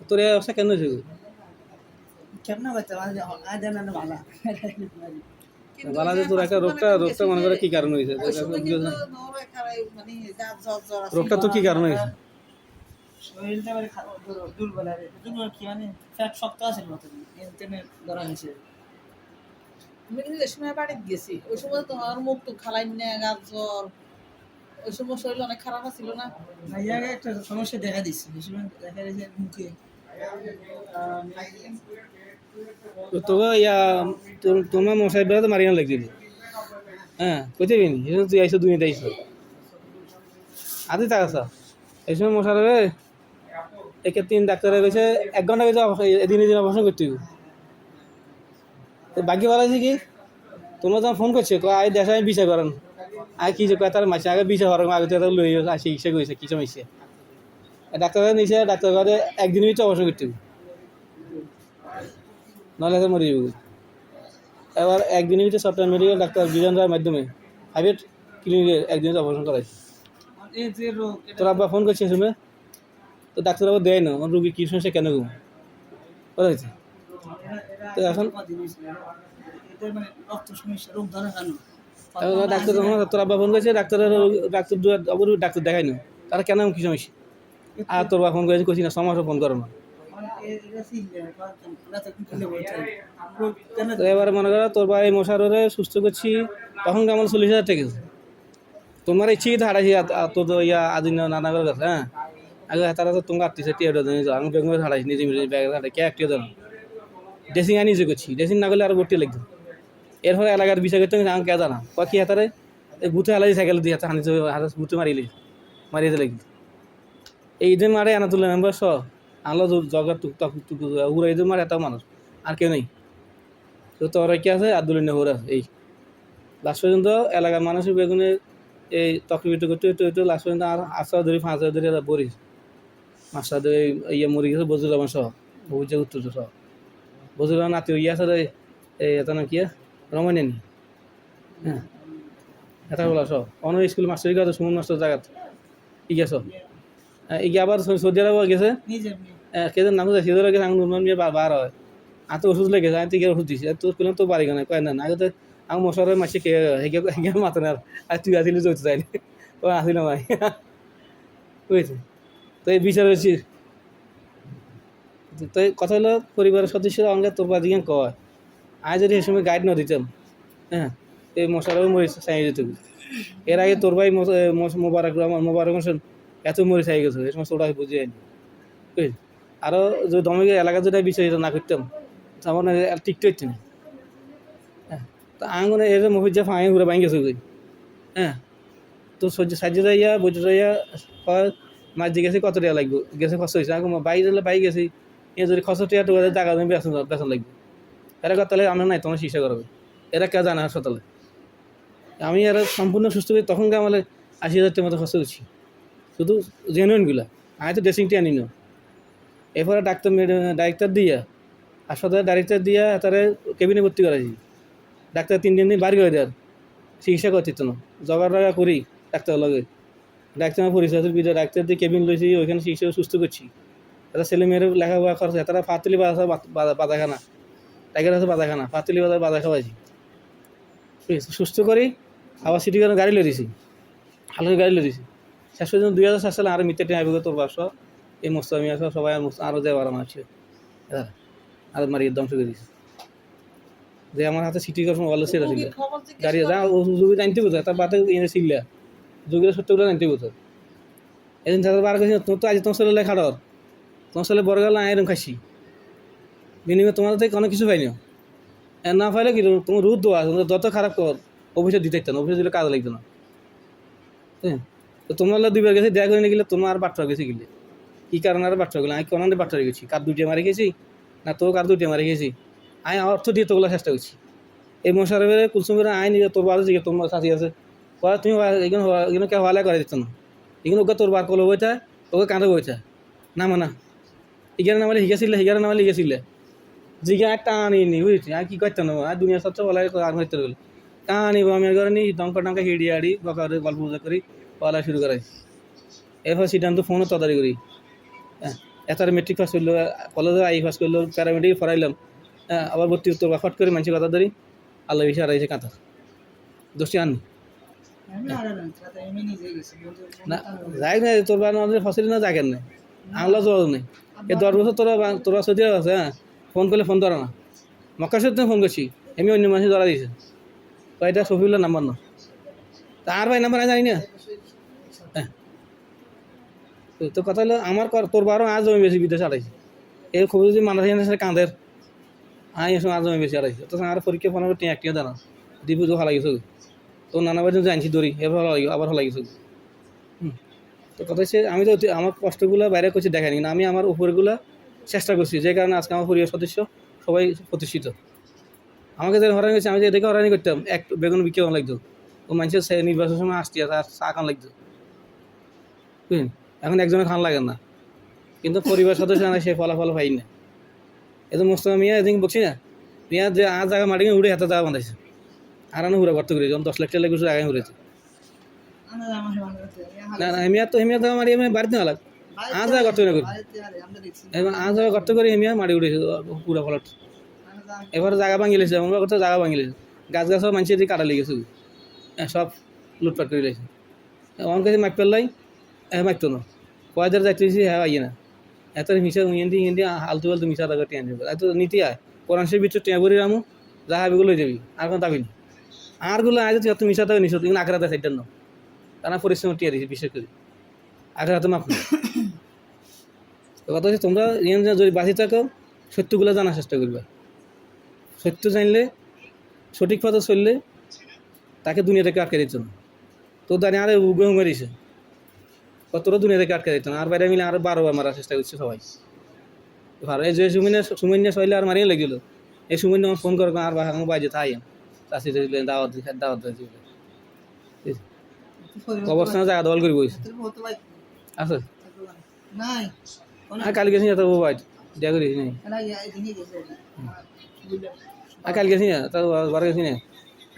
তোর এই অবস্থা কেন হয়েছে? কেমন করতে আজ না ভালো বালা যে তোর একটা রোগটা মনে করে কি কারণ হয়েছে? রোগটা তো কি কারণ হয়েছে? শরীরটা মানে দুর্বল আর দুর্বল কি মানে ফ্যাট শক্ত আছে মতো টেনে ধরা হয়েছে। আমি কিন্তু এই সময় বাড়িতে গেছি, ওই সময় তোমার মুখ টুক খালাই না, গাজর, ওই সময় শরীর অনেক খারাপ ছিল না। এই জায়গায় একটা সমস্যা দেখা দিচ্ছে, এই সময় দেখা দিচ্ছে মুখে তোকে ইয়া তোমার মশাই বেড়াতে মারিয়ান লাগছিল। হ্যাঁ কইতে বিনি তুই আইসো দুনিয়াতে আইসো আদি তা আসা এই সময় মশার একে 3 ডাক্তারে কইছে 1 ঘন্টা কইছে এদিন অপারেশন করতে হইব। বাকি বলা আছে কি তোমরা যখন ফোন করছো আই দেশে আমি বিচার করেন আই কি কয় তার মাসে আগে বিচার করার আগে তো লই আসে চিকিৎসা করেছে কি সমস্যা ডাক্তার নিচে ডাক্তার করে একদিনের ভিতরে অপারেশন করতে হইব নাহলে তো মরে যাবে। এবার একদিনের ভিতরে সফটওয়্যার মেডিকেল ডাক্তার বিজন রায়ের মাধ্যমে প্রাইভেট ক্লিনিকে একদিনের অপারেশন করাইছে। এই যে রোগ তোর আব্বা ফোন করছে শুনে তো ডাক্তার আবার দেয় না আমার রুগী কী সমস্যা কেন ঘুম করা হয়েছে। তো এখন মানে রক্ত সমস্যা রোগ ধরা কেন ডাক্তার তোর আব্বা ফোন করেছে ডাক্তার ডাক্তার দেখাই না তারা কেন কী সমস্যা আর তোর বাবা ফোন করেছে কইছি না সমস্যা ফোন করো না। তো এবারে মনে করো তোর ভাই মশার সুস্থ করছি তখন কেমন 40,000 টাকা তোমার ইচ্ছে তো হারাইছি তোর তো ইয়া আদিন নানা করে কথা হ্যাঁ আগে তারা তো তোমাকে আটত্রিশে টিয়াটা আমি বেঙ্গল হারাইছি নিজে নিজে ব্যাগ হারাই কে একটিও দেন ড্রেসিং আনি যে করছি ড্রেসিং না করলে আরো ভর্তি লাগতো এরপরে এলাকার বিষয় করতে আমি কে জানা কি হাতারে বুথে হালাই সাইকেল দিয়ে হাতে হানি হাতে বুথে মারিয়ে লাগি এই ঈদের মারে আনা তুলে মেম্বার সহ আলো জগার টুকটাক টুকু উড়া ঈদের মারে এত মানুষ আর কেউ নেই তো তোর কি আছে আব্দুল নেহর আছে এই লাস্ট পর্যন্ত এলাকার মানুষের বেগুনে এই তকলিফ করতে একটু লাস্ট পর্যন্ত আর 8 ধরে 5 ধরে বরিস মাস্টার ধরে ইয়ে মরে গেছে বজুর রহমান সহ বহুজে উত্তর সহ বজুর রহমান নাতি ইয়ে আছে এই এত নাম কি রমানি হ্যাঁ এটা বলা সব অন্য স্কুল মাস্টার গেছে সুমন মাস্টার জায়গাত ই গেছ এই আবার সৌদি আরব গেছে কেদের নাম সে গেছে আমি নুরমান মিয়া বার হয় আর তো ওষুধ লেগেছে আমি তো ওষুধ দিছি তো করলাম তো বাড়ি না কয় না আগে তো আমি মশারের মাসে হেগে মাথা না আর তুই আসিলি চলতে চাইনি ও আসি না ভাই বুঝেছি তো এই বিচার হয়েছি তো কথা হলো পরিবারের সদস্যরা অঙ্গে তোর বাদিকে কয় আজ যদি এই সময় গাইড না দিতাম হ্যাঁ এই মশারাও মরে চাই যেত এর আগে তোর ভাই মোবারক হোসেন এত মরে চাই গেছে এই সমস্ত ওরা বুঝে যায়নি বুঝলি আরও যদি দমে এলাকা যদি বিচারিত না করতাম আমার টিকতে হচ্ছে না হ্যাঁ তো আঙুনে এর মহিজা ফাঁয়ে ঘুরে ভাঙি গেছে হ্যাঁ তো সাহায্য যাইয়া বৈদ্য যাইয়া মাছ দিয়ে গেছি কত টাকা লাগবে গেছে খরচ হয়েছে আগে বাইরে গেলে বাইক গেছি এ যদি খরচ টাকা তো টাকা বেতন লাগবে এরা তাহলে আমরা নাই তোমার চিকিৎসা করবে এরা কে জানে হাসপাতালে আমি এরা সম্পূর্ণ সুস্থ করি তখন আমার 80,000 টাকার মতো খরচ করছি শুধু জেনুইনগুলা আমি তো ড্রেসিংটি আনি না এরপরে ডাক্তার দিয়া হাসপাতালে ডাইরেক্টর দিয়া তারা কেবিনে ভর্তি করাইছি ডাক্তার 3 দিন বাড়ি করে দেওয়ার চিকিৎসা করতে না জগার রাগা করি ডাক্তার লগে ডাক্তার পরিচয় বিদ্যা ডাক্তার দিয়ে কেবিন লইছি ওইখানে চিকিৎসা সুস্থ করছি তারা ছেলে মেয়ের লেখাপড়া খরচ তারা পাতলি বাজাখানা টাইগার আছে বাজাখানা পাতলি বাজা খাওয়াইছি সুস্থ করি আবার সিটি করে গাড়ি লড়িছি হালকা গাড়ি লড়িছি শেষ পর্যন্ত 2007 সালে আরও মিথ্যে টেনে তোর ব্যবসা এই মোস্তামি আসা সবাই আরও দেওয়ার আমার আছে আর মারিয়ে ধ্বংস করে দিয়েছে যে আমার হাতে সিটি করার সময় ভালো সেটা ছিল গাড়ি যা ও যোগী জানতে বোঝা তার বাতে এনে ছিল যোগীরা সত্যগুলো জানতে বোঝা এদিন তাদের বার করছি তোর তো আজ তোমার ছেলে লেখা ডর তোমার ছেলে বড় গেল এরকম খাসি বিনিময়ে তোমাদের থেকে কোনো কিছু পাইনি না পাইলে কি তোমার রুদ দেওয়া আছে যত খারাপ কর অফিসে দিতে না অফিসে দিলে কাজ লাগতো না হ্যাঁ তো তোমার 2বার গেছি দেখা করে নিয়ে গেলে তোমার বাচ্চা গেছি গেলে কী কারণে আর বাচ্চা গেলে আমি কোন বাচ্চা গেছি কার 2টা মারি গেছি না তো কার 2টা মারি গেছি আমি অর্থ দিয়ে তোগুলো চেষ্টা করছি এই মশারের কুলসুমের আইন তোর বারো জিগে তোমার সাথী আছে তুমি এগুলো কে হওয়ালে করে দিত না এগুলো ওকে তোর বার করলো বইটা ওকে কাঁদে বইটা না মানা এগারে নামালে শিখেছিলে হিগারে নামালে লিখেছিলে জিগে আর টানি নি বুঝছি আর কি করতে না আর দুনিয়া সবচেয়ে বলা আর হইতে গেলে টানিব আমি একবার নি টঙ্কা হিড়ি আড়ি বকারে গল্প পূজা করি বলা শুরু করাই এরপর সিদ্ধান্ত ফোনও তদারি করি হ্যাঁ এত মেট্রিক পাস করলো, কলেজে আই পাস করলো, প্যারামেডিক পড়াইলাম, হ্যাঁ আবার ভর্তি তোর ফট করে মানুষের কথা ধরি আল্লাহ বিষয় হারাইছে কাঁথা দোষী আননি না যাই না তোর বা ফসলি না যাকেন না আল্লাহ জবাব নেই এই 10 বছর তোরা সৌদি আরব আছে, হ্যাঁ ফোন করলে ফোন ধরা না, মক্কা শরীফ ফোন করছি আমি অন্য মানুষ ধরা দিয়েছে তো এটা শফিউল্লাহ নাম্বার না, তার ভাই নাম্বার আমি জানি না। হ্যাঁ তো কথা হলো আমার তোর বারো আজ জমি বেশি বিদেশে আড়াইছে এই খুব যদি মানুষ কাঁদের আই এসব আজ জমি বেশি আড়াইছে তো আর পরীক্ষা ফোন টিয়া একটিও দানা দিবু তো ভালো গেছে তো নানা বাড়ি জানছি দৌড়ি এবার ভালো লাগে আবার ভালো গেছে। তো কথা হচ্ছে আমি তো আমার কষ্টগুলো বাইরে করছি দেখাইনি না, আমি আমার উপরগুলো চেষ্টা করছি যে কারণে আজকে আমার পরিবার সদস্য সবাই প্রতিষ্ঠিত। আমাকে যে হরানি করছে আমি যে এদিকে হরানি করতাম এক বেগুন বিক্রি করা লাগতো ও মানুষের নির্বাচনের সময় আসছি আর চা খান লাগতো বুঝলেন, এখন একজনের খান লাগে না কিন্তু পরিবার সদস্য না সে ফলাফল পাই না। এই তো মোস্তফা মিয়া এদিন বলছি না মিয়া যে আর জায়গা মাটি উড়ে হাতে জায়গা বাঁধাইছে আর আনো হুড়া করতে করেছে 10 লাখ টাকা লেগে জায়গায় ঘুরেছে না না হেমিয়া তো হেমিয়া জায়গা মারি আমি বাড়িতে না লাগ আজ জায়গা করতে করি আজ জায়গা করতে করি হেমিয়া মাটি উড়েছে পুরো ফলট এবার জায়গা ভাঙি লেছে এমন করতে জায়গা ভাঙি লেছে গাছ গাছও মানুষের দিকে কাটা লেগেছে সব লুটপাট করে লেগেছে আমার কাছে মাইক পেলাই মাইকতো না কয়দার যাইতেছি হ্যাঁ আইয়ে না এত মিশা ইন্দি আলতু আলতু মিশা টাকা টেন যাবে এত নীতি আয় কোরআন শরীফ ভিতরে টেঁ করি রামু যা হাবিগুলো হয়ে যাবি আর কোনো দাবি নেই আরগুলো আজ তুই মিশা টাকা নিশ কিন্তু আখড়াতে সাইডটার না তারা পরিশ্রম টিয়া দিয়েছি বিশেষ করে আখড়াতে মাপ না কথা হচ্ছে তোমরা যদি বাঁচি থাকো সত্যগুলো জানার চেষ্টা করবে, সত্য জানলে সঠিক পথে চললে তাকে দুনিয়া থেকে আটকে দিত না, তোর দাঁড়িয়ে আরে উগ্র মেরিছে কতটা দুনিয়া থেকে আটকে দিত না আর বাইরে মিলে আরো 12 বার মারার চেষ্টা করছে সবাই ভালো। এই যে সুমিন্য সইলে আর মারিয়ে লেগেছিল এই সুমিন্য আমার ফোন করে আর বাসা বাইরে থাই চাষি দাওয়াত দাওয়াত অবস্থানে জায়গা দল করে বইছে আছে আর কাল গেছি না তো বাইট দেয়া করিস নাই আর কাল গেছি না তো বার গেছি না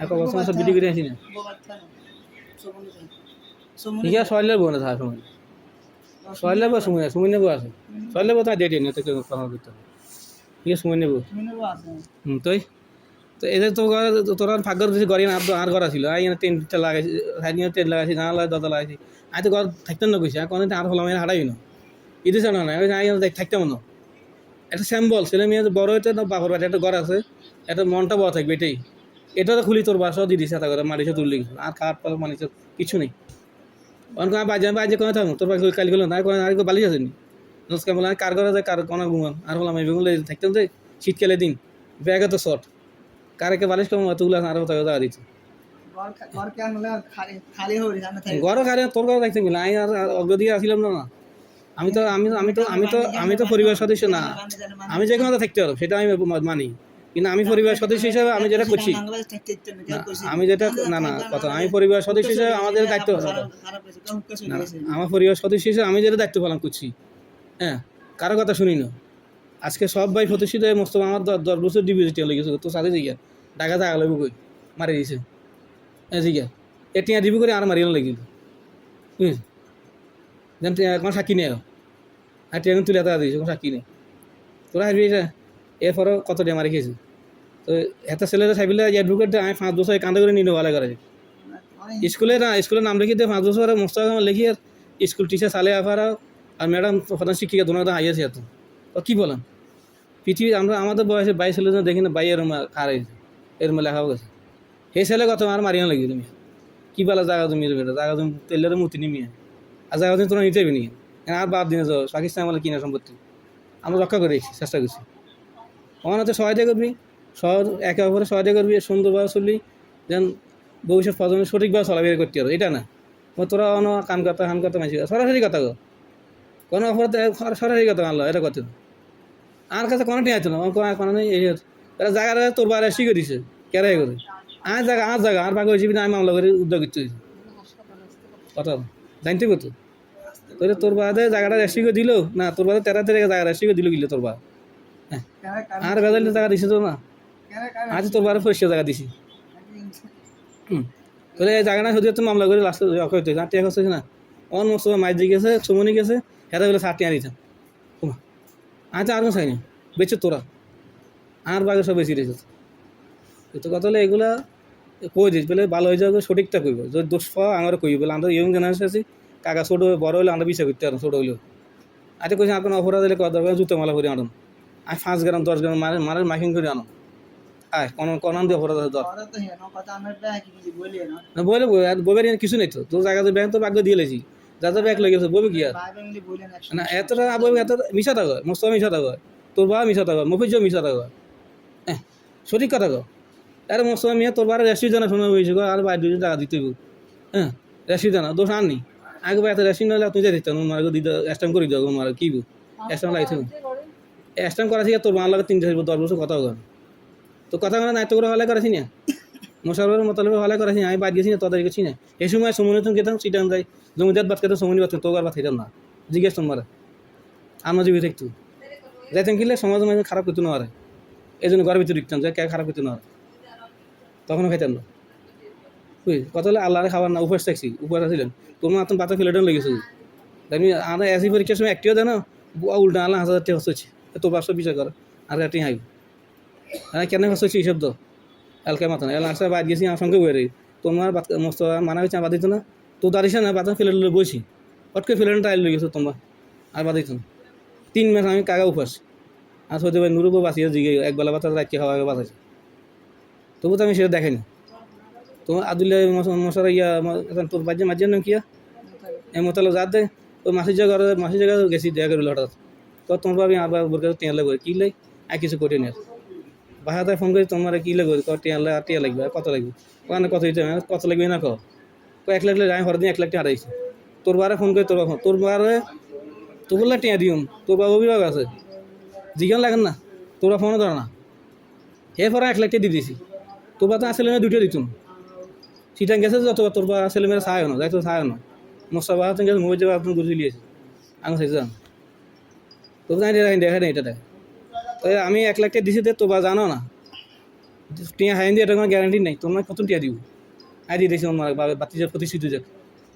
আর অবস্থানে সব বিক্রি করে আসি না ঠিক আছে সয়লের বউ না থাকার সময় সয়লের বউ সুমিন নেবো আছে সয়লের বউ তার ডেট নিয়ে তো কর্ম করতে হবে ঠিক আছে সুমিন নেবো তুই তো এদের তো তোরা ভাগ্যর বেশি গড়ি না আর ঘর ছিল আই টেন্টটা লাগাইছি টেন্ট লাগাইছি জানা লাগে দরজা লাগাইছি আই তো ঘর থাকতেন না কইছি আর কোনো আর হলাম হারাই না ঈদে জানা না আই থাকতাম না একটা স্যাম্বল ছেলে মেয়ে বড় হইতে বাপর বাড়ি একটা ঘর আছে একটা মনটা বড় থাকবে এটাই এটা তো খুলি তোর বাসাও দিয়ে দিছে করে মাটিতে তুললে আর খাট পাল মানিছে কিছু নেই অনেক বাজে বাজে কোনো থাকবো তোর বাকি কালি গেলো না আর বালিশ আসেনি নমস্কার বলে কার ঘরে যায় কার কোনো ঘুমান আর হলাম এই বেগুন থাকতাম যে শীতকালে দিন ব্যাগে তো শর্ট কারেকে বালিশ কম তুলে আরো তাকে জায়গা দিচ্ছে ঘরও খালি তোর ঘরে দেখতে গেলে আমি আর অগ্রদিকে আসছিলাম না আমি তো আমি আমি তো আমি তো আমি তো পরিবার সদস্য না আমি যে কোনো থাকতে পারবো সেটা আমি মানি কিন্তু আমি পরিবার সদস্য হিসেবে আমি যেটা করছি আমি যেটা না না কথা আমি পরিবার সদস্য হিসেবে আমাদের দায়িত্ব না আমার পরিবার সদস্য হিসেবে আমি যেটা দায়িত্ব পালন করছি হ্যাঁ কারো কথা শুনি না আজকে সব ভাই প্রতিষ্ঠিত হয়ে মোস্তফা আমার 10 বছর ডিভিজিটি লেগেছে তো সাথে জিজ্ঞা ঢাকা জায়গা লাগবে কই মারি দিয়েছে হ্যাঁ জিজ্ঞা এটিয়া ডিবি করে আর মারিয়ে লেগেছিল যেন কোনো সাক্ষী নেই আর ট্রেন তুলে এত দিয়েছে কোনো সাক্ষী নেই তোরা হারবি এটা এরপরও কত দিয়ে মারি খেয়েছি তো এত ছেলেরা সাইবিলে অ্যাডভোকেট আমি 5 বছর কান্দা করে নিয়ে ভালো করে স্কুলে না স্কুলের নাম লিখে দিয়ে 5 বছর মোস্তফা লিখি আর স্কুল টিচার সালে আফারা আর ম্যাডাম প্রধান শিক্ষিকা দোনো হাইয়াছে এত তো কী বলেন পৃথিবী আমরা আমাদের বয়সে 22 ছেলে দেখি না বাই এরম খার হয়েছে এরম লেখাও গেছে সেই ছেলে কত আর মারিয়ে লাগি তুমি কী বলা জায়গা তুমি জায়গা তুমি তেলের মূর্তি নিমিয়ে আর জায়গা তুমি তোরা নিতে নি আর বাদ দিনে যাও পাকিস্তান আমলে কিনা সম্পত্তি আমরা রক্ষা করে চেষ্টা করছি আমার হাতে সহায়তা করবি শহর একে অপরে সহায়তা করবি সুন্দরভাবে চললি যেন ভবিষ্যৎ প্রজন্ম সঠিকভাবে চলাফেরা করতে পারো এটা না তোরা অন কান কথা হান কথা মানছি সরাসরি কথা গো কোনো অপরাধ সরাসরি কথা মানলো এটা করতে আর কাছে কোনো টিয়া না কোনো নেই এই এটা জায়গাটা তোর বাইরে শিখে দিছে কেরাই করে আর জায়গা আর বাকি হয়েছি আমি মামলা করে উদ্যোগ করতে কথা জানতে কত তোর বাদে জায়গাটা রেস্ট্রিকে দিল না তোর বাদে 13 জায়গা রেস্ট্রিকে দিল গিলে তোর বা হ্যাঁ আর বেজাইলে জায়গা দিছে তো না আজ তোর বারে পরিষ্কার জায়গা দিছি তোর এই জায়গাটা যদি তো মামলা করে লাস্টে হইতে না টিয়া করছে না অন মস্ত মাইজ গেছে সুমনি গেছে হেরা বলে 60 টিয়া দিতাম আজ আর কোনো চাইনি বেঁচে তোরা আর বাগে সব বেশি রেখেছে তো কথা হলে এগুলা কই দিস বলে ভালো হয়ে যাবে সঠিকটা কইব যদি দোষ পাওয়া আমার কইব বলে আমরা ইয়ং জেনারেশন আছি কাকা ছোটো বড় হলে আমরা বিচার করতে পারবো ছোটো হইলেও আচ্ছা কইছি আপনার অপরাধ হলে কথা জুতো মালা করে আনুন আর 5 গ্রাম 10 গ্রাম মারের মাইকিং করে আনো আয় কোন দিয়ে অপরাধ আছে ধর কথা তো হেন কথা আমার ব্যাগ কি বলি না না বলে বইবের কিছু নেই তো তোর জায়গাতে ব্যাংক তো ভাগ্য দিয়ে লেছি যাতে ব্যাগ লেগে গেছে বলবি কি আর ভাই বেঙ্গলি বলি না না এতটা বলবি এত মিশা থাকো মোস্তফা মিশা থাকো তোর বাবা মিশা থাকো মফিজও মিশা থাকো হ্যাঁ সঠিক কথা কো আরে মোস্তফা মিয়া তোর বারে রেস্টি জানা শোনা হয়েছে আর বাইরে দুজন টাকা দিতে হইব হ্যাঁ রেস্টি জানা দোষ আর নি আগে এত রেস্টি নইলে তুই যাই দিত মার্গ দিতে স্ট্যাম্প করে দাও মার কি স্ট্যাম্প লাগছে স্ট্যাম্প করা থেকে তোর মার লাগে 3-10 বছর কথা কর তো কথা মানে নাইতো করে হলে করেছি না মোশারফের মতলবে হলে করেছি আমি বাদ গেছি না তোদের গেছি না এই সময় সময় তুমি গেতাম চিটান যাই জমিদার বাদ খেতে সময় বাদ তোর বাদ খেতাম না জিজ্ঞেস তোমার আমরা জীবিত একটু যাইতাম কিনলে সমাজ মাঝে খারাপ করতে না পারে এই জন্য ঘরের ভিতরে ঢুকতাম যে কে খারাপ করতে না পারে তখনও খাইতাম না বুঝলি কথা হলে আল্লাহরে খাবার না উপহাস থাকছি উপহাস ছিলেন তোমার আপনার বাতা ফেলেটাও লেগেছে আমি আমরা এসি পরীক্ষার সময় একটিও দেয় না উল্টা আল্লাহ 1000 টাকা হচ্ছে তো 500 বিচার করে আর একটি হাইব হ্যাঁ কেন হচ্ছে এইসব তো এলকে মাথা না এল আসা বাদ গেছি আমার সঙ্গে বয়ে তোমার মস্ত মানা হয়েছে বাদ দিত না তো দাঁড়িয়েছে না বাতা ফেলে বইছি পটকে ফেলে টাইল লেগে গেছো তোমার আর বাদ দিত না 3 মাস আমি কাগা উপাস আর হয়তো ভাই নুরুবো বাঁচিয়ে জিগে একবেলা বাতা রাখতে খাওয়া বাঁচাইছে তবু তো আমি সেটা দেখাইনি তোমার আদুল্লাহ মশারা ইয়া তোর বাজ্যে মাঝের নাম কিয়া এই মতালো যাত দে ওই মাসির জায়গা গেছি দেখা করিল হঠাৎ তো তোমার ভাবি আর বোর কাছে টিয়া লাগবে কি লাই আর কিছু করি না বাহাতে ফোন করি তোমার কি লাগবে টিয়া লাগবে কত লাগবে ওখানে কত দিতে কত লাগবে না কো 1 লাখ আমি হরদিন 1 লাখ টাকা হারাইছি তোর বারে ফোন করি তোর বারে তো বললে টিয়া দিও তোর বাবা অভিভাবক আছে জিজ্ঞান লাগেন না তোরা ফোনও ধরে না এরপরে 1 লাখ টাকা দিয়ে দিয়েছি তোর বা তো আসলে না 2টা দিতুম সিটাং গেছে যত তোর বা ছেলে মেয়েরা চায় না যাইতো চায় না মোস্তা বাহাতে গেছে মোবাইল যাবে আপনি ঘুরে চলিয়েছে আমি চাইছি জান তোর জানি দেখা নেই এটা তো আমি 1 লাখ টাকা দিছি তোর বা জানো না টিয়া হাইন দিয়ে এটা কোনো গ্যারান্টি নেই তোমার কত টিয়া দিব আই দিয়ে দিয়েছি আমার বাতিজার প্রতিষ্ঠিত যাক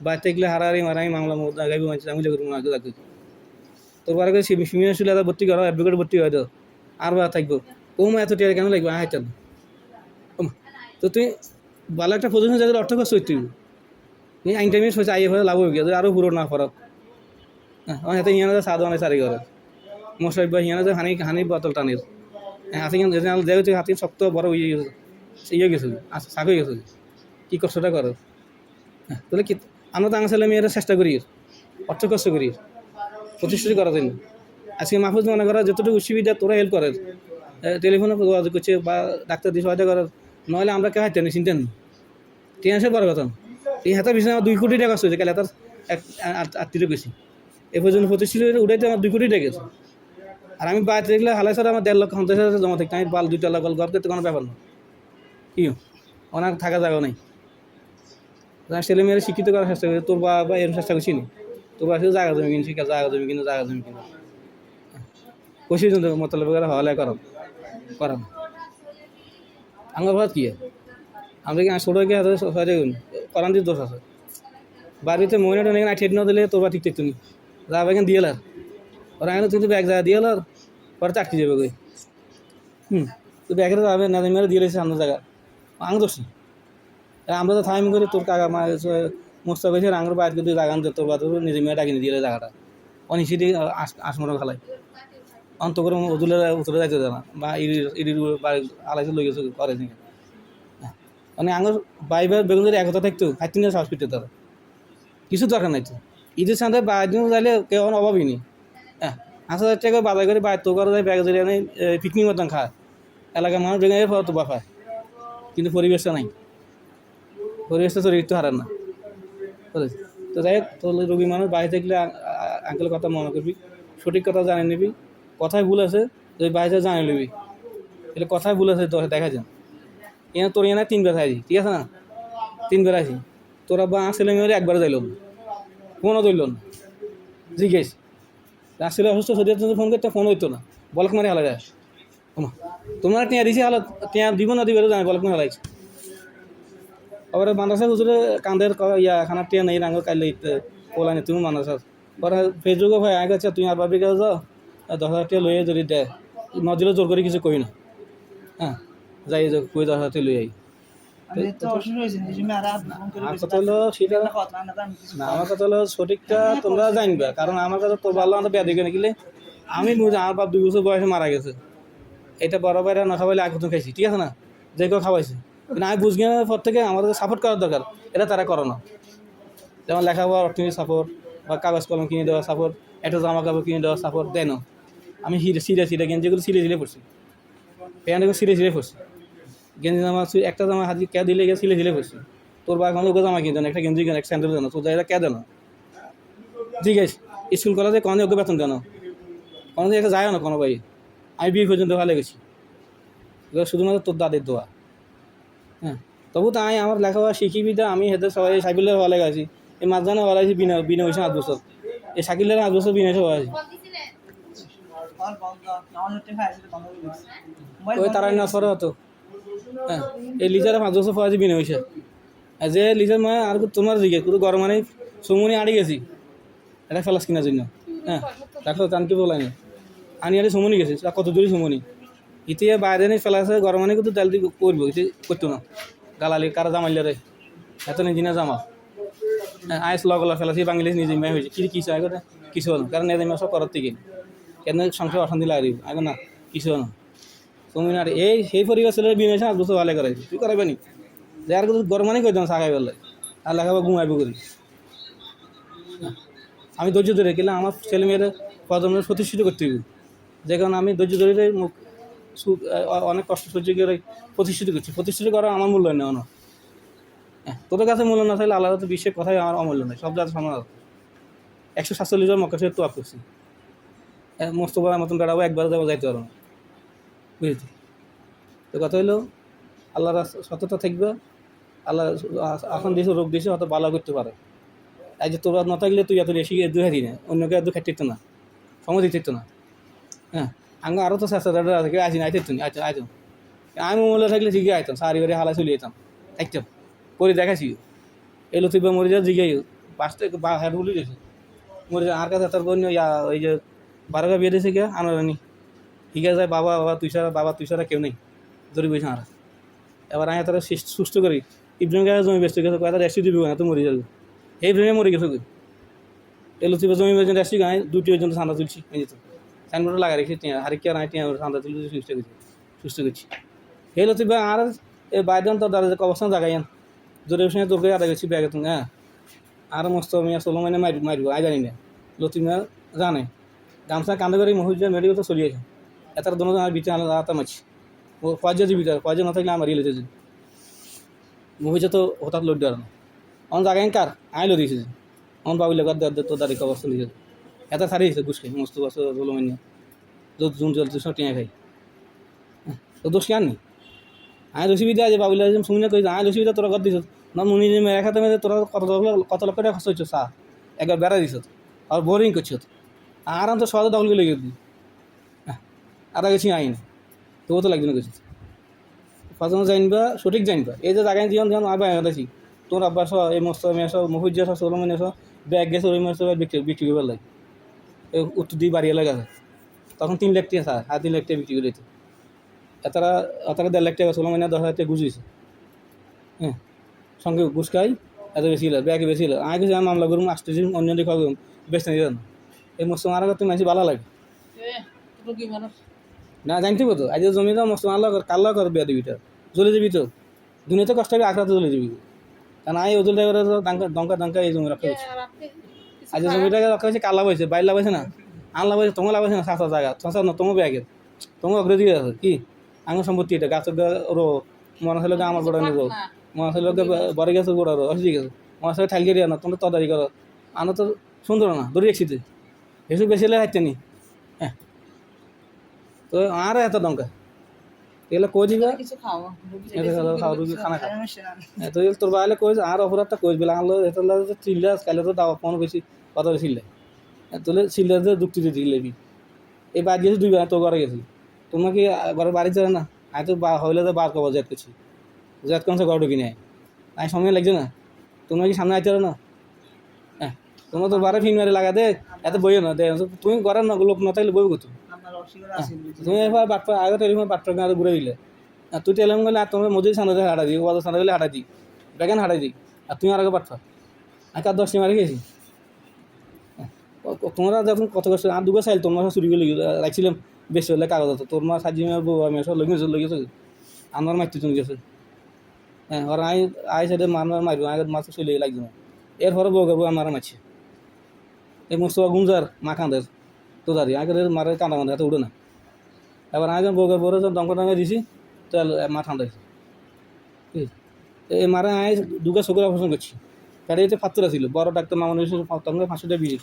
বাড়িতে গেলে হারাহারি মারাই মামলা গাইব মানছি আমি যাবো আগে যাকে তোর বারে সিমিনার ছিল ভর্তি করো অ্যাডভোকেট ভর্তি হয় তো আর বা থাকবো ও মা এত টিয়া কেন লাগবে হাইতেন তো তুই ভালো একটা পজিশন যাদের অর্থ খরচ তুই তুমি আইন টাইমে সোচা আইয়ে ফেলে লাভ হয়ে গিয়ে আরও পুরো না ফরক হ্যাঁ আমার হাতে হিয়ানা সাদা অনেক সারি করে মশাই বা হিয়ানা হানি বোতল টানির হাতি দেখে হাতি শক্ত বড় ইয়ে গেছে শাক হয়ে গেছে কী কষ্টটা করো হ্যাঁ তাহলে কি আমরা তো আমার ছেলে মেয়েরা চেষ্টা করি অর্থ কষ্ট করি প্রতিশ্রুতি করার জন্য আজকে মাহফুজ মনে করা যতটুকু সুবিধা তোরা হেল্প করে টেলিফোনে যোগাযোগ করছে বা ডাক্তার দিয়ে সহায়তা করার নইলে আমরা কে হাইতেন চিন্তা নেই ঠিক আছে বড় কথা এই হাতের পিছনে আমার 2 কোটি টাকা হচ্ছে কালে হাতার 8 বেশি এ পর্যন্ত প্রতিশ্রুতি উঠাইতে আমার 2 কোটি টাকা গেছে আর আমি বাইরে দেখলে হালাই স্যার আমার 1.5 লাখ 50,000 জমা থাকতে আমি বাল 2 লাখ গল্প করতে কোনো ব্যাপার না কি অনেক থাকা জায়গা নেই ছেলে মেয়েরা শিক্ষিত করার চেষ্টা করি তোর বা এরকম চেষ্টা করছি নি তোর বা জায়গা জমি কিনছি জায়গা জমি কিনা কষি মতলব হলে করাম আমার ভাত কি আমরা কি ছোটোকে করান দিয়ে দোষ আছে বাড়িতে মহিনাটা নাকি ঠিক না দিলে তোর বা ঠিক তুমি যা এখানে দিয়ে লার ওরা এখানে তুই ব্যাগ জায়গা দিয়ে লার পরে চাকরি যাবে কই তুই ব্যাগের যাবে না মেরে দিয়ে লেছে অন্য জায়গা আঙ দোষ আমরা তো থাইম করি তোর কাকা মা মোস্তা করেছে আঙুর বাইর কিন্তু জাগান তোর বা তোর নিজে মেয়ে ডাকিনি দিয়ে জায়গাটা অনিশ্চিত আসমরো খালাই অন্ত করে উতুলে যাইতে দেয় না বা ইডির আলাইতে লই গেছে করে মানে আঙুর বাইবার বেগুন যদি একতা থাকতো খাইতে নিয়ে সাহস পেতে তারা কিছু দরকার নাই তো ঈদের সাথে বাইরে যাইলে কেউ অভাবই নেই হ্যাঁ 5,000 টাকা বাজার করে বাইর তো করা যায় ব্যাগ জড়িয়ে নেই পিকনিক মতন খায় এলাকার মানুষ ভেঙে তো বাফায় কিন্তু পরিবেশটা নাই পরিবেশটা তো একটু হারান না তো যাই হোক তোর রোগী মানুষ বাইরে থাকলে আঙ্কেলের কথা মনে করবি সঠিক কথা জানে নিবি কথায় ভুল আছে তুই বাইরে জানে নিবি এলে কথায় ভুল আছে তো দেখা যান এখানে তোর এখানে 3 বার আইছি ঠিক আছে না 3 বার আইছি তোরা বা ছেলে মেয়েরে একবার যাইল ফোনও ধরল না জিজ্ঞেস আসলে অসুস্থ সদিয়ে ফোন করতে ফোন হইতো না বলক মারি হালা যায় তোমরা টিয়া দিছি হালত টিয়া দিব না দিবে জানি বলক মারি হালাইছে আবার মাদ্রাসা হুজুরে কান্দের খানা টিয়া নেই রাঙর কাইলে পোলা নি তুমি মাদ্রাসা পরে ফেসবুকে ভাই আগে তুমি আর বাবির কাছে যাও 10,000 টাকা লইয়ে যদি দেয় নদিলে জোর করে কিছু কই না হ্যাঁ যাই কই 10,000 টাকা লই আই আমি তো অসুস্থ হয়েছি এই সময় আর ফোন করে আর বলছি, কথা হলো সেটা না কথা না আমি কিছু না আমার কথা হলো সঠিকটা তোমরা জানবে কারণ আমার কথা তোর ভালো আমাদের বেয়া দিকে নাকিলে আমি বুঝি আমার বাপ 2 বছর বয়সে মারা গেছে এটা বড় বাইরে না খাওয়াইলে আগে তো খাইছি ঠিক আছে না যে কেউ খাওয়াইছে কিন্তু আমি বুঝ গিয়ে পর থেকে আমাদের সাপোর্ট করার দরকার এটা তারা করো না যেমন লেখাপড়া অর্থনীতি সাপোর্ট বা কাগজ কলম কিনে দেওয়া সাপোর্ট একটা জামা কাপড় কিনে দেওয়া সাপোর্ট দেয় না আমি সিরে গেঞ্জিগুলো সিরে পড়ছি প্যান্টগুলো সিরে পড়ছি গেঞ্জি জামা একটা জামা হাতি কে দিলে গিয়ে সিলে পড়ছি তোর বা এখন ওকে জামা কিনে দেন একটা গেঞ্জি কেন একটা স্যান্ডেল দেন তোর জায়গা কে দেন ঠিক আছে স্কুল কলেজে কোনো ওকে বেতন দেন কোনো জায়গায় যায় না কোনো ভাই আমি বিয়ে পর্যন্ত ভালো গেছি শুধুমাত্র তোর দাদের দোয়া হ্যাঁ তবু তাই আমার লেখাপড়া শিখি বিদা আমি হেঁটে সবাই সাইকেলের ভালো গেছি এই মাঝখানে ভালো আছি বিনা হয়েছে 8 বছর এই সাইকেলের 8 বছর বিনা হয়েছে আছি আর বন্ধ আমার টাকা আছে বন্ধ করে দিছি মোবাইল ওই তারাই না সরে হতো হ্যাঁ এই লিজারে 5 বছর পরে বিনা হয়েছে যে লিজার মানে আর তোমার দিকে কিন্তু গরম মানে সমুনি আড়ি গেছি এটা ফেলাস কিনার জন্য হ্যাঁ দেখো টানকে বলাই না আনি আড়ি সমুনি গেছি কত দূরই সমুনি ইতিয়ে বাইরে নেই ফেলাছে গরম মানে কিন্তু তেল দিয়ে করবো ইতি করতো না গালালি কারা জামাইলে রে এত নিজে না জামা হ্যাঁ আইস লগলা ফেলাছি বাঙালি নিজে মেয়ে হয়েছে কিছু আগে কিছু হলো কারণ এদের মেয়ে সব করার থেকে কেন সংসার অশান্তি লাগে আগে না কিছু না তুমি না এই সেই পরিবার ছেলে বিয়ে হয়েছে 8 বছর ভালো করাইছি তুই করাইবে নি যার কিন্তু গরম মানে করতাম সাগাই বেলা আর লেখাপড়া ঘুমাইবো করি আমি ধৈর্য ধরে গেলে আমার ছেলে মেয়েরা প্রজন্মের প্রতিষ্ঠিত করতে হবে যে কারণে আমি ধৈর্য ধরে মুখ অনেক কষ্ট সহ্য করে প্রতিষ্ঠিত করা আমার মূল্যায়ন নেওয়া না হ্যাঁ তোদের কাছে মূল্য না থাকলে আলাদা তো বিশ্বের কথাই আমার অমূল্য নয় সব জায়গায় সমান 147 জন মক্কা তো আপ করছি মোস্তফার মতন বেড়াবো একবার যাবো যাইতে পারবো না বুঝেছি তো কথা হইলো আল্লাহর সততা থাকবে আল্লাহ এখন দিয়েছে রোগ দিয়েছে হয়তো ভালো করতে পারে এই যে তোরা না থাকলে তুই এত বেশি দু হারি না অন্যকে এত খাটিত না সময় দিত না হ্যাঁ আঙ্গ আরও তো চেষ্টা থেকে আসি না আইতো আইতাম আমি মোবাইলে থাকলে ঠিকই আইতাম সারি বাড়ি হালা চলে যেতাম একদম করে দেখাছি এলো তুই মরে যা জিগাই 5 থেকে হাট বলে গেছে মরে যা আর কাছে তোর বোন ওই যে 12 বিয়ে দিয়েছে কে আনারানি ঠিক আছে বাবা তুই সারা কেউ নেই ধরে বইছে আর এবার আমি তারা সুস্থ করি ইব্রাহিম গায়ে জমি বেচতে গেছে কয়েকটা রেস্টি দিবি না তো মরে যাবে এই ভ্রেমে মরে গেছে এলো তুই জমি বেচে রেস্টি গায়ে 2টি পর্যন্ত ঠান্ডা তুলছি এই যেত সাইনবোর্ডে লাগা রেখেছি টিয়া হারিকে আর টিয়া ঠান্ডা তুলে সুস্থ করছি এলো তুই আর এই বাইদান তোর দাদা অবস্থান জাগাই জোরে সঙ্গে তোকে আদা গেছি ব্যাগে তুমি হ্যাঁ আর মস্ত আমি আসলে মানে মারবো আই জানি না লতিমা জানে গামছা কান্দে করে মহুজা মেডিকেল তো চলিয়েছে এত দোনো আর বিতে আলাদা মাছি ও পয়জা দিবি তার পয়জা না থাকলে আমার রিলেছে মহুজা তো হঠাৎ লোড দেওয়ার না অন জাগাই কার আইলো দিয়েছে অন বাবুলে গাদ তো দাঁড়িয়ে অবস্থা দিয়েছে এত সারিয়েছে বুঝকে মস্ত বাস বলো মানে জুন জল সব টিয়া খাই তো দোষ কেন নেই আয় রসিবিদা যে বাবুলা শুনে কই আয় রসিবিদা তোরা কত দিছ না মুনি মেরে খাতে মেরে তোরা কত লক্ষ টাকা খরচ হচ্ছে চা একবার বেড়া দিছ আর বোরিং করছ আরাম তো সহজে দখল করে লেগে দিই আর গেছি আইন তবু তো লাগবে না কিছু প্রথমে জানবা সঠিক জানবা এই যে জায়গায় জীবন যেমন আবার দেখি তোর আব্বাস এই মস্ত মেয়ে সব মহুজ্জা সব সোলমান এসব ব্যাগ গেছে ওই মাস বিক্রি করবার লাগে উত্তর দিয়ে বাড়িয়ে লাগে তখন 3 লাখ টাকা স্যার 3 লাখ টাকা বিক্রি করে দিত এতারা 1.5 লাখ টাকা সোলমান 10,000 টাকা গুছিয়েছে হ্যাঁ সঙ্গে ঘুষ খাই এত বেশি হলো ব্যাগে বেশি হলো আগে যা মামলা করুন আসতে অন্য দিকে খাওয়া বেচতে নিয়ে যান এই মস্ত মারা করতে মানুষ ভালো লাগে না জানতে তো আজ জমি দাও মস্ত মারলা কর কাল্লা কর বিয়া দিবি তার জ্বলে যাবি তো দুনিয়াতে কষ্ট হবে আখড়াতে জ্বলে যাবি কারণ আই ওদের ড্রাইভার দঙ্কা এই জমি রাখা হয়েছে আজ জমিটাকে রাখা হয়েছে কাল্লা বসে বাইর লাগাইছে না আন লাগাইছে তোমার লাগাইছে না 7 জায়গা 6 না তোমার ব্যাগের তোমার অগ্রদিকে আছে কি আঙুর সম্পত্তি এটা গাছের রো মনে হলো আমার গোড়া নিব মনে হলো বড় গেছে গোড়া রো ঠিক আছে মনে হলো ঠাইল গিয়ে না তোমরা তদারি করো আনো তো সুন্দর না দৌড়ি একসিতে এসব বেশি হলে হাঁটতে নি হ্যাঁ তো আর এত দঙ্কা এগুলো কই দিবা খাওয়া রুগী খানা খা তো তোর বাইরে কই আর অপরাধটা কই বেলা আনলো এটা চিল্লা কালে তো দাওয়া ফোন বেশি কথা চিল্লে তোলে চিল্লা যুক্তি দিয়ে দিলেবি এই বাদ গেছি 2 বার তো ঘরে গেছি তোমরা কি ঘরের বাড়ি চলে না আমি তো হইলে তো বার করবো জেট করছি জেট করছে ঘর ঢুকি নেয় আমি সময় লাগছে না তোমরা কি সামনে আইতে না হ্যাঁ তোমরা তো বারে ফিন মারে লাগা দে এত বইও না দে তুমি ঘরের না লোক না থাকলে বই করতো শিকার আসিল তুমি এবার বাটপা আগে টেলিফোন বাটপা গাঁদে ঘুরে দিলে আর তুই টেলিফোন করলে আর তোমার মজুরি সামনে হাঁটা দিই ওদের সামনে গেলে হাঁটা দিই বেগান হাঁটাই দিই আর তুমি আর আগে বাটপা আর কার 10টি মারি গেছি তোমরা যখন কত কষ্ট আর দুগো চাইল তোমার চুরি করে রাখছিলাম বেশি হলে কাগজ আছে তোর মা সাজি বউ আমি সব লগে গেছে আমার মারতে তুমি গেছে হ্যাঁ আর আই সাইডে মারবো আগে মাছ চলে লাগছে না এরপরে বউ করবো আমার মারছে এই মুস্তফা গুঞ্জার মা কাঁদের তো দাঁড়ি আগে মারে কাঁদা কাঁদা এত উঠে না এবার আগে বউ করবো দমকা টাঙ্গে দিছি চল মা ঠান্ডাইছে এই মারা আয় দুগা চকুর অপারেশন করছি গাড়িতে ফাত্তুরা ছিল বড় ডাক্তার মামা 500 টাকা বিয়ে